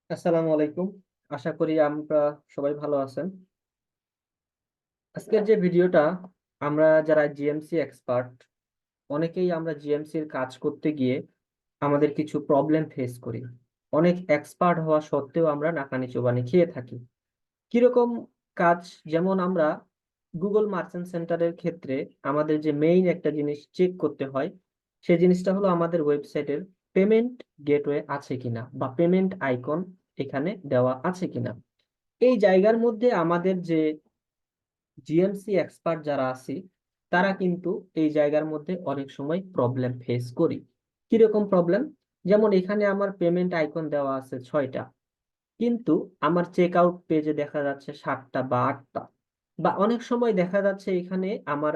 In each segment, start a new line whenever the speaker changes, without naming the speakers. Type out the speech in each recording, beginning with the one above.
আসসালামু আলাইকুম। আশা করি আমরা সবাই ভালো আছেন। আজকের যে ভিডিওটা, আমরা যারা জিএমসি এক্সপার্ট, অনেকেই আমরা জিএমসির কাজ করতে গিয়ে আমাদের কিছু প্রবলেম ফেস করি। অনেক এক্সপার্ট হওয়া সত্ত্বেও আমরা নাকানি চোবানি খেয়ে থাকি। কিরকম কাজ? যেমন আমরা গুগল মার্চেন্ট সেন্টারের ক্ষেত্রে আমাদের যে মেইন একটা জিনিস চেক করতে হয়, সেই জিনিসটা হলো আমাদের ওয়েবসাইটের পেমেন্ট গেটওয়ে আছে কিনা বা পেমেন্ট আইকন এখানে দেওয়া আছে কিনা। এই জায়গার মধ্যে আমাদের যে জিএমসি এক্সপার্ট যারা আছি, তারা কিন্তু এই জায়গার মধ্যে অনেক সময় প্রবলেম ফেস করি। কিরকম প্রবলেম? যেমন এখানে আমার পেমেন্ট আইকন দেওয়া আছে 6টা, কিন্তু আমার চেক আউট পেজে দেখা যাচ্ছে 7টা বা 8টা। বা অনেক সময় দেখা যাচ্ছে এখানে আমার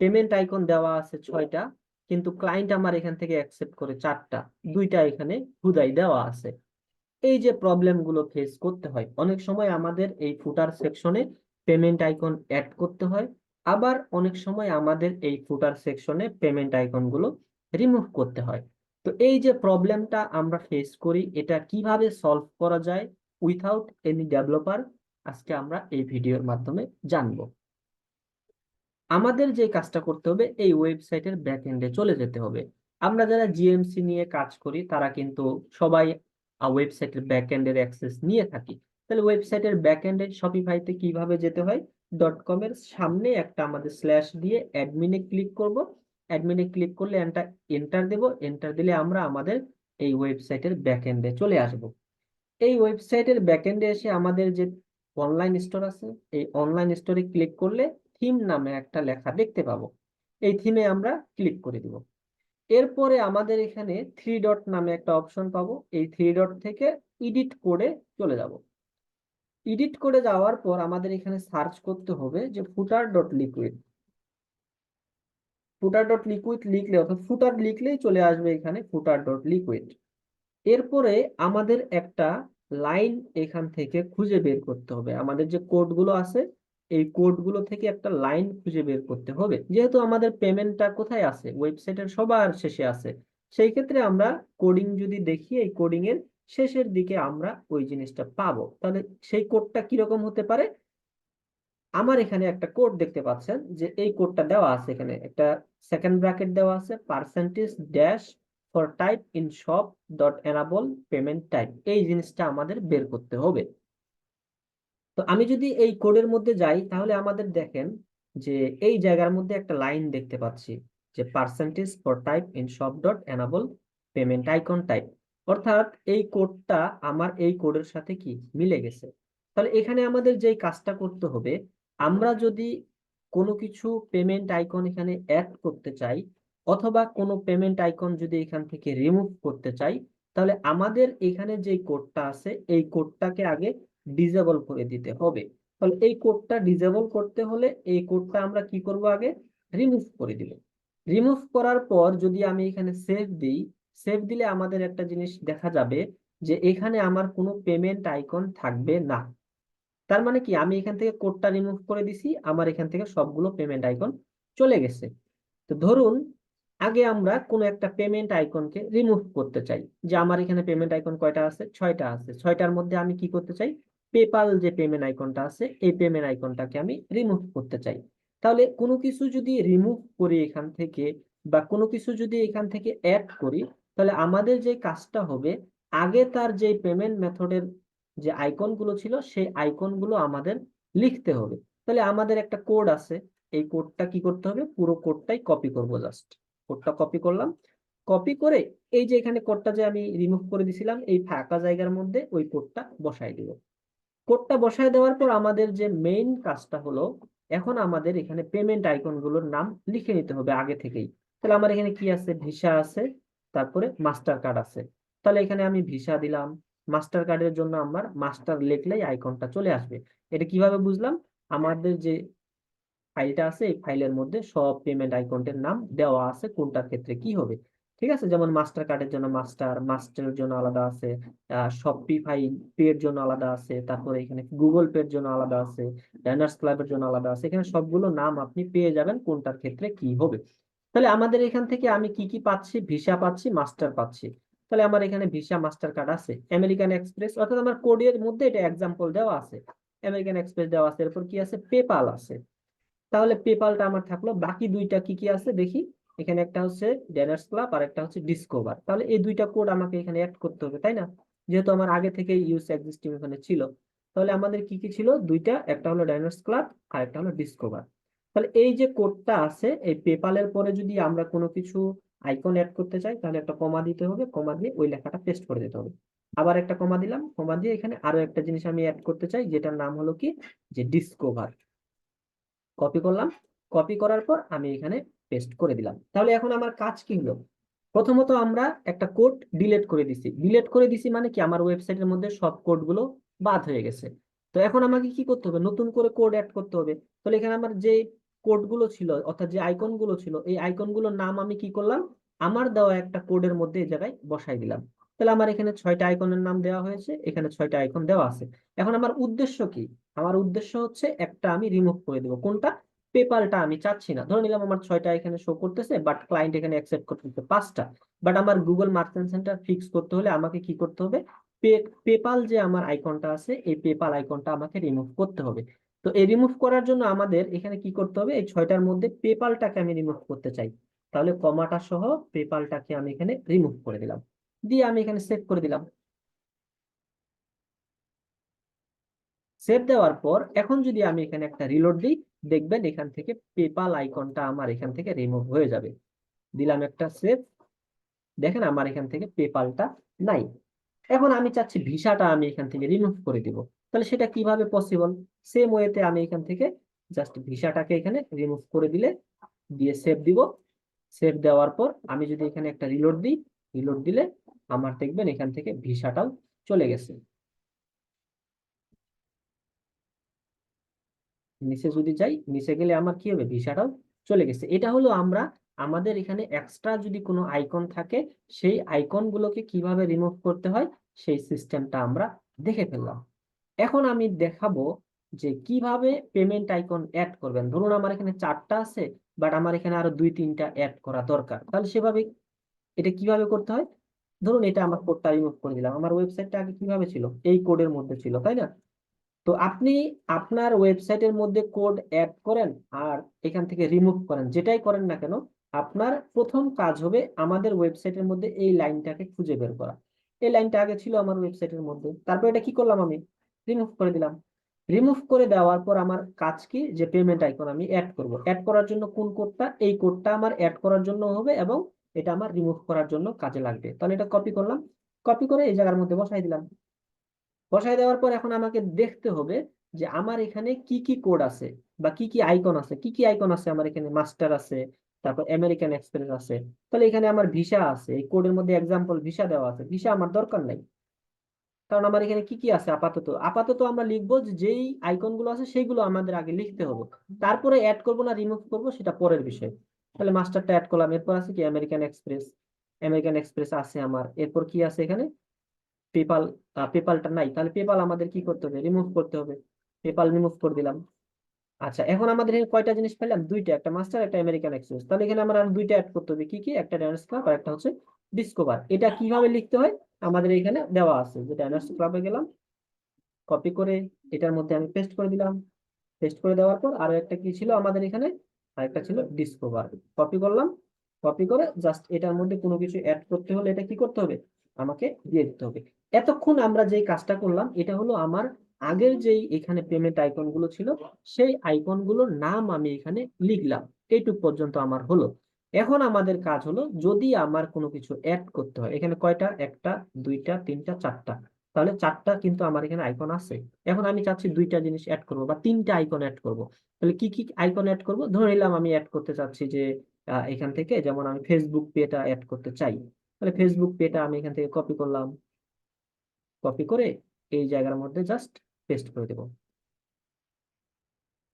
পেমেন্ট আইকন দেওয়া আছে 6টা, কিন্তু ক্লায়েন্ট আমার এখান থেকে অ্যাকসেপ্ট করে 4টা, 2টা এখানে হুদাই দেওয়া আছে। এই যে প্রবলেম গুলো ফেস করতে হয়, অনেক সময় আমাদের এই ফুটার সেকশনে পেমেন্ট আইকন অ্যাড করতে হয়, আবার অনেক সময় আমাদের এই ফুটার সেকশনে পেমেন্ট আইকন গুলো রিমুভ করতে হয়। তো এই যে প্রবলেমটা আমরা ফেস করি, এটা কিভাবে সলভ করা যায় উইথাউট এনি ডেভেলপার, আজকে আমরা এই ভিডিওর মাধ্যমে জানবো। আমাদের যে কাজটা করতে হবে, এই ওয়েবসাইটের ব্যাক এন্ডে চলে যেতে হবে। আমরা যারা জিএমসি নিয়ে কাজ করি তারা কিন্তু সবাই ওয়েবসাইটের ব্যাক এন্ডের অ্যাক্সেস নিয়ে থাকি। তাহলে ওয়েবসাইটের ব্যাক এন্ডে শপিফাইতে কিভাবে যেতে হয়? ডট কম এর সামনে একটা আমাদের স্ল্যাশ দিয়ে অ্যাডমিনে ক্লিক করব। অ্যাডমিনে ক্লিক করলে এন্টার দেব। এন্টার দিলে আমরা আমাদের এই ওয়েবসাইটের ব্যাক এন্ডে চলে আসব। এই ওয়েবসাইটের ব্যাকএন্ডে এসে আমাদের যে অনলাইন স্টোর আছে, এই অনলাইন স্টোরে ক্লিক করলে থিম নামে একটা লেখা দেখতে পাবো। এই থিমে আমরা ক্লিক করে দিব। এরপরে আমাদের এখানে থ্রি ডট নামে একটা অপশন পাবো। এই থ্রি ডট থেকে এডিট করে চলে যাব। এডিট করে যাওয়ার পর আমাদের এখানে সার্চ করতে হবে যে ফুটার ডট লিকুইড। ফুটার ডট লিকুইড লিখলে অর্থাৎ ফুটার লিখলেই চলে আসবে এখানে ফুটার ডট লিকুইড। এরপরে আমাদের একটা লাইন এখান থেকে খুঁজে বের করতে হবে। আমাদের যে কোডগুলো আছে, এই কোডগুলো থেকে একটা লাইন খুঁজে বের করতে হবে। যেহেতু আমাদের পেমেন্টটা কোথায় আছে, ওয়েবসাইটের সবার শেষে আছে, সেই ক্ষেত্রে আমরা কোডিং যদি দেখি, এই কোডিং এর শেষের দিকে আমরা ওই জিনিসটা পাবো। তাহলে সেই কোডটা কিরকম হতে পারে? আমার এখানে একটা কোড দেখতে পাচ্ছেন যে এই কোডটা দেওয়া আছে, এখানে একটা সেকেন্ড ব্র্যাকেট দেওয়া আছে, percentage dash for type in shop dot enable payment type. এই জিনিসটা আমাদের বের করতে হবে। তো আমি যদি এই কোডের মধ্যে যাই, তাহলে আমাদের দেখেন যে এই জায়গার মধ্যে একটা লাইন দেখতে পাচ্ছি যে percentage for type in shop dot enable payment icon type. অর্থাৎ এই কোডটা আমার এই কোডের সাথে কি মিলে গেছে। তাহলে এখানে আমাদের যে কাজটা করতে হবে, আমরা যদি কোনো কিছু পেমেন্ট আইকন এখানে অ্যাড করতে চাই, অথবা কোনো পেমেন্ট আইকন যদি এখান থেকে রিমুভ করতে চাই, তাহলে আমাদের এখানে যে কোডটা আছে, এই কোডটাকে আগে ডিসেবল করে দিতে হবে। তাহলে এই কোডটা ডিসেবল করতে হলে এই কোডটা আমরা কি করব? আগে রিমুভ করে দিব। রিমুভ করার পর যদি আমি এখানে সেভ দিই, সেভ দিলে আমাদের একটা জিনিস দেখা যাবে যে এখানে আমার কোনো পেমেন্ট আইকন থাকবে না। তার মানে কি, আমি এখান থেকে কোডটা রিমুভ করে দিছি, আমার এখান থেকে সবগুলো পেমেন্ট আইকন চলে গেছে। তো ধরুন আগে আমরা কোনো একটা পেমেন্ট আইকনকে রিমুভ করতে চাই। যে আমার এখানে পেমেন্ট আইকন কয়টা আছে? 6টা আছে। 6টার মধ্যে আমি কি করতে চাই? পেপাল যে পেমেন্ট আইকনটা আছে, এই পেমেন্ট আইকনটাকে আমি রিমুভ করতে চাই। তাহলে কোনো কিছু যদি রিমুভ করি এখান থেকে, বা কোনো কিছু যদি এখান থেকে অ্যাড করি, তাহলে আমাদের যে কাজটা হবে, আগে তার যে পেমেন্ট মেথডের যে আইকন গুলো ছিল, সেই আইকন গুলো আমাদের লিখতে হবে। তাহলে আমাদের একটা কোড আছে, এই কোডটা কি করতে হবে? পুরো কোডটাই কপি করব। জাস্ট কোডটা কপি করলাম। কপি করে এই যে এখানে কোডটা যে আমি রিমুভ করে দিছিলাম, এই ফাঁকা জায়গার মধ্যে ওই কোডটা বসাই দিব। কোডটা বসায় দেওয়ার পর আমাদের যে মেইন কাজটা হলো, এখন আমাদের এখানে পেমেন্ট আইকন গুলোর নাম লিখে নিতে হবে আগে থেকেই। তাহলে আমার এখানে কি আছে? ভিসা আছে, তারপরে মাস্টার কার্ড আছে। তাহলে এখানে আমি ভিসা দিলাম। মাস্টার কার্ডের জন্য আমার মাস্টার লিখলেই আইকনটা চলে আসবে। এটা কিভাবে বুঝলাম? আমাদের যে ফাইলটা আছে, এই ফাইলের মধ্যে সব পেমেন্ট আইকনের নাম দেওয়া আছে, কোনটার ক্ষেত্রে কি হবে। ঠিক আছে, যেমন মাস্টার কার্ডের জন্য মাস্টারের জন্য আলাদা আছে, শপিফাই পে এর জন্য আলাদা আছে, তারপরে এখানে গুগল পে এর জন্য আলাদা আছে, রানার্স ক্লাবের জন্য আলাদা আছে। এখানে সবগুলো নাম আপনি পেয়ে যাবেন কোনটার ক্ষেত্রে কি হবে। তাহলে আমাদের এখান থেকে আমি কি কি পাচ্ছি? ভিসা পাচ্ছি, মাস্টার পাচ্ছি। তাহলে আমার এখানে ভিসা মাস্টার কার্ড আছে, আমেরিকান এক্সপ্রেস, অর্থাৎ আমার কোডের মধ্যে এটা এক্সাম্পল দেওয়া আছে, আমেরিকান এক্সপ্রেস দেওয়া আছে, এরপর কি আছে, পেপাল আছে। তাহলে পেপালটা আমার থাকলো, বাকি দুইটা কি কি আছে দেখি। এখানে একটা হচ্ছে ড্যানার্স ক্লাব আর একটা হচ্ছে ডিসকভার, তাহলে এই দুইটা কোড আমাকে এখানে অ্যাড করতে হবে, তাই না? যেহেতু আমার আগে থেকে ইউজ এক্সিস্টিং এখানে ছিল। তাহলে আমাদের কি কি ছিল, দুইটা, একটা হলো ডাইনার্স ক্লাব আর একটা হলো ডিসকভার। তাহলে এই যে কোডটা আছে, এই পেপালের পরে যদি আমরা কোনো কিছু আইকন অ্যাড করতে চাই, তাহলে একটা কমা দিতে হবে, কমা দিয়ে ওই লেখাটা পেস্ট করে দিতে হবে। আবার একটা কমা দিলাম, কমা দিয়ে এখানে আরো একটা জিনিস আমি অ্যাড করতে চাই, যেটার নাম হলো কি, যে ডিসকভার। কপি করলাম, কপি করার পর আমি এখানে পেস্ট করে দিলাম। তাহলে এখন আমার কাজ কি হলো, প্রথমত আমরা একটা কোড ডিলিট করে দিছি, ডিলিট করে দিছি মানে কি, আমার ওয়েবসাইটের মধ্যে সব কোড গুলো বাদ হয়ে গেছে। তো এখন আমাকে কি করতে হবে, নতুন করে কোড অ্যাড করতে হবে। তাহলে এখানে আমার যে কোড গুলো ছিল, অর্থাৎ যে আইকন গুলো ছিল, এই আইকন গুলোর নাম আমি কি করলাম, আমার দেওয়া একটা কোডের মধ্যে এই জায়গায় বসাই দিলাম। তাহলে আমার এখানে 6টা আইকনের নাম দেওয়া হয়েছে, এখানে 6টা আইকন দেওয়া আছে। এখন আমার উদ্দেশ্য কি, আমার উদ্দেশ্য হচ্ছে একটা আমি রিমুভ করে দেবো, কোনটা, পেপালটা আমি চাচ্ছি না। ধরে নিলাম আমার 6টা এখানে শো করতেছে, বাট ক্লায়েন্ট এখানে অ্যাকসেপ্ট করতেছে 5টা। বাট আমার গুগল মার্চেন্ট সেন্টার ফিক্স করতে হলে আমাকে কি করতে হবে, পেপাল যে আমার আইকনটা আছে, এই পেপাল আইকনটা আমাকে রিমুভ করতে হবে। তো এই রিমুভ করার জন্য আমাদের এখানে কি করতে হবে, এই 6টার মধ্যে পেপালটাকে আমি রিমুভ করতে চাই। তাহলে কমাটা সহ পেপালটাকে আমি এখানে রিমুভ করে দিলাম, দিয়ে আমি এখানে সেভ করে দিলাম। সেভ দেওয়ার পর এখন যদি আমি এখানে একটা রিলোড দিই, দেখবেন এখান থেকে পেপাল আইকনটা আমার এখান থেকে রিমুভ হয়ে যাবে। দিলাম একটা সেভ, দেখেন আমার এখান থেকে পেপালটা নাই। এখন আমি চাচ্ছি ভিসাটা আমি এখান থেকে রিমুভ করে দিব। তাহলে সেটা কিভাবে পসিবল, সেম ওয়েতে আমি এখান থেকে জাস্ট ভিসাটাকে এখানে রিমুভ করে দিলে, দিয়ে সেভ দিব। সেভ দেওয়ার পর আমি যদি এখানে একটা রিলোড দিই, রিলোড দিলে আমার দেখবেন এখান থেকে ভিসাটাও চলে গেছে। নিচে যদি যাই, নিচে গেলে আমার কি হবে, ভিসাটাও চলে গেছে। এটা হলো আমরা আমাদের এখানে এক্সট্রা যদি কোনো আইকন থাকে, সেই আইকন গুলোকে কিভাবে রিমুভ করতে হয়, সেই সিস্টেমটা আমরা দেখে ফেললাম। এখন আমি দেখাবো যে কিভাবে পেমেন্ট আইকন অ্যাড করবেন। ধরুন আমার এখানে 4টা আছে, বাট আমার এখানে আরো 2-3টা অ্যাড করা দরকার, তাহলে সেভাবে এটা কিভাবে করতে হয়। ধরুন এটা আমার কোডটা রিমুভ করে দিলাম, আমার ওয়েবসাইটটা আগে কিভাবে ছিল, এই কোডের মধ্যে ছিল, তাই না? তো আপনি আপনার ওয়েবসাইটের মধ্যে কোড অ্যাড করেন আর এখান থেকে রিমুভ করেন, যেটাই করেন না কেন, আপনার প্রথম কাজ হবে আমাদের ওয়েবসাইটের মধ্যে এই লাইনটাকে খুঁজে বের করা। এই লাইনটা আগে ছিল আমার ওয়েবসাইটের মধ্যে, তারপর এটা কি করলাম, আমি রিমুভ করে দিলাম। রিমুভ করে দেওয়ার পর আমার কাজ কি, যে পেমেন্ট আইকন আমি অ্যাড করব, অ্যাড করার জন্য কোন কোডটা, এই কোডটা আমার অ্যাড করার জন্য হবে এবং এটা আমার রিমুভ করার জন্য কাজে লাগবে। তাহলে এটা কপি করলাম, কপি করে এই জায়গার মধ্যে বসাই দিলাম। বসাই দেওয়ার পর এখন আমাকে দেখতে হবে যে আমার এখানে কি কি কোড আছে বা কি কি আইকন আছে, কি কি আইকন আছে, আমার এখানে মাস্টার আছে, তারপর আমেরিকান এক্সপ্রেস আছে। তাহলে এখানে আমার ভিসা আছে, এই কোডের মধ্যে এক্সাম্পল ভিসা দেওয়া আছে, ভিসা আমার দরকার নাই, কারণ আমার এখানে কি কি আছে, আপাতত আপাতত আমরা লিখবো যে যেই আইকন গুলো আছে সেইগুলো আমাদের আগে লিখতে হবে। তারপরে অ্যাড করব না রিমুভ করব সেটা পরের বিষয়। তাহলে মাস্টারটা অ্যাড করলাম, এরপর আছে কি আমেরিকান এক্সপ্রেস, আমেরিকান এক্সপ্রেস আছে আমার, এরপর কি আছে এখানে পেপাল, পেপালটা নাই, তাহলে পেপাল আমাদের কি করতে হবে, রিমুভ করতে হবে। পেপাল রিমুভ করে দিলাম। আচ্ছা এখন আমাদের এখানে কয়টা জিনিস পেলাম, দুইটা, একটা মাস্টার একটা আমেরিকান এক্সপ্রেস। তাহলে এখানে আমার আর দুইটা অ্যাড করতে হবে, কি কি, একটা ডায়ানার্স ক্লাব আর একটা হচ্ছে ডিসকভার। এটা কিভাবে লিখতে হয় আমাদের এখানে দেওয়া আছে, যে ডায়ানার্স ক্লাবে গেলাম, কপি করে এটার মধ্যে আমি পেস্ট করে দিলাম। পেস্ট করে দেওয়ার পর আরো একটা কি ছিল আমাদের এখানে, আরেকটা ছিল ডিসকভার, কপি করলাম। কপি করে জাস্ট এটার মধ্যে কোনো কিছু অ্যাড করতে হলে এটা কি করতে হবে, আমাকে দিয়ে দিতে হবে। এতক্ষণ আমরা যেই কাজটা করলাম এটা হলো আমার আগের যেই এখানে পেমেন্ট আইকন গুলো ছিল, সেই আইকন গুলোর নাম আমি এখানে লিখলাম। এইটুক পর্যন্ত আমার হলো। এখন আমাদের কাজ হলো যদি আমার কোনো কিছু অ্যাড করতে হয়, এখানে কয়টা, একটা, দুইটা, তিনটা, 4টা, তাহলে 4টা কিন্তু আমার এখানে আইকন আছে। এখন আমি চাচ্ছি দুইটা জিনিস অ্যাড করব বা 3টা আইকন অ্যাড করব। তাহলে কি কি আইকন অ্যাড করব, ধরে নিলাম আমি অ্যাড করতে চাচ্ছি যে এখান থেকে যেমন আমি ফেসবুক পেটা অ্যাড করতে চাই। তাহলে ফেসবুক পেটা আমি এখান থেকে কপি করলাম, কপি করে এই জায়গার মধ্যে জাস্ট পেস্ট করে দেবো।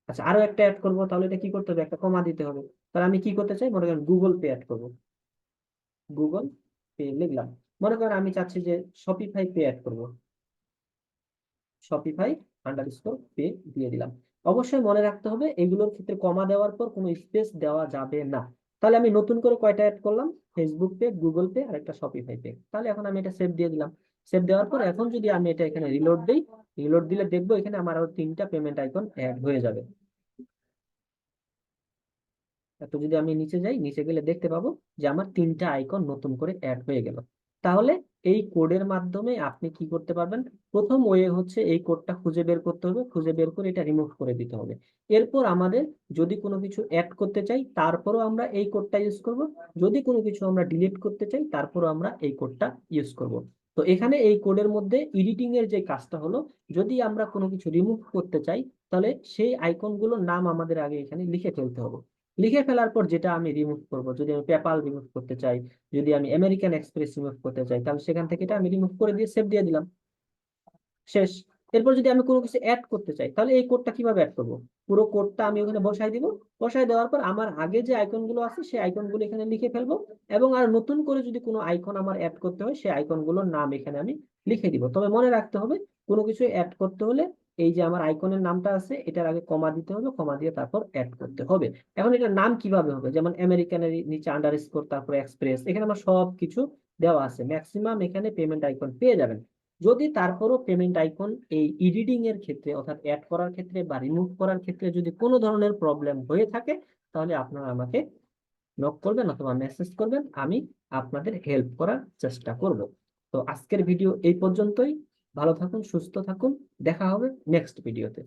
আচ্ছা আরো একটা অ্যাড করবো, তাহলে এটা কি করতে হবে, একটা কমা দিতে হবে। তাহলে আমি কি করতে চাই, মনে করেন গুগল পে অ্যাড করবো, গুগল পে লিখলাম। মনে করেন আমি চাচ্ছি যে শপিফাই পে অ্যাড করবো, শপিফাই আন্ডারস্কোর পে দিয়ে দিলাম। অবশ্যই মনে রাখতে হবে এগুলোর ক্ষেত্রে কমা দেওয়ার পর কোনো স্পেস দেওয়া যাবে না। তাহলে আমি নতুন করে কয়টা অ্যাড করলাম? ফেসবুক পে, গুগল পে আর একটা শপিফাই পে। তাহলে এখন আমি এটা সেভ দিয়ে দিলাম। সেভ দেওয়ার পর এখন যদি আমি এটা এখানে রিলোড দিই, রিলোড দিলে দেখবো এখানে আমার আরো 3টা পেমেন্ট আইকন অ্যাড হয়ে যাবে। তো যদি আমি নিচে যাই, নিচে গেলে দেখতে পাবো যে আমার 3টা আইকন নতুন করে অ্যাড হয়ে গেল। তাহলে এই কোডের মাধ্যমে আপনি কি করতে পারবেন? প্রথম ওয়ে হচ্ছে এই কোডটা খুঁজে বের করতে হবে, খুঁজে বের করে এটা রিমুভ করে দিতে হবে। এরপর আমাদের যদি কোনো কিছু অ্যাড করতে চাই তারপরও আমরা এই কোডটা ইউজ করব, যদি কোনো কিছু আমরা ডিলিট করতে চাই তারপরও আমরা এই কোডটা ইউজ করব। তো এখানে এই কোডের মধ্যে এডিটিং এর যে কাজটা হলো, যদি আমরা কোনো কিছু রিমুভ করতে চাই তাহলে সেই আইকনগুলোর নাম আমাদের আগে এখানে লিখে ফেলতে হবে। লিখে ফেলার পর যেটা আমি রিমুভ করব, যদি আমি পেপাল রিমুভ করতে চাই, যদি আমি আমেরিকান এক্সপ্রেস রিমুভ করতে চাই, তাহলে সেখান থেকে এটা আমি রিমুভ করে দিয়ে সেভ দিয়ে দিলাম। শেষ। এরপর যদি আমি কোনো কিছু অ্যাড করতে চাই তাহলে এই কোডটা কিভাবে অ্যাড করব? পুরো কোডটা আমি ওখানে বসাই দিব। বসাই দেওয়ার পর আমার আগে যে আইকন গুলো আছে সেই আইকন গুলো এখানে লিখে ফেলবো, এবং আর নতুন করে যদি কোনো আইকন আমার অ্যাড করতে হয় সেই আইকন গুলোর নাম এখানে আমি লিখে দিব। তবে মনে রাখতে হবে, কোনো কিছু অ্যাড করতে হলে এই যে আমার আইকনের নামটা আছে এটার আগে কমা দিতে হবে, কমা দিয়ে তারপর অ্যাড করতে হবে। এখন এটার নাম কিভাবে হবে? যেমন আমেরিকানের নিচে আন্ডারস্কোর, তারপরে এক্সপ্রেস, এখানে আমার সব কিছু দেওয়া আছে, ম্যাক্সিমাম এখানে পেমেন্ট আইকন পেয়ে যাবেন। যদি তারপরও পেমেন্ট আইকন এই এডিটিং এর ক্ষেত্রে অর্থাৎ অ্যাড করার ক্ষেত্রে বা রিমুভ করার ক্ষেত্রে যদি কোনো ধরনের প্রবলেম হয়ে থাকে, তাহলে আপনারা আমাকে নক করবেন অথবা মেসেজ করবেন, আমি আপনাদের হেল্প করার চেষ্টা করব। তো আজকের ভিডিও এই পর্যন্তই। ভালো থাকুন, সুস্থ থাকুন, দেখা হবে নেক্সট ভিডিওতে।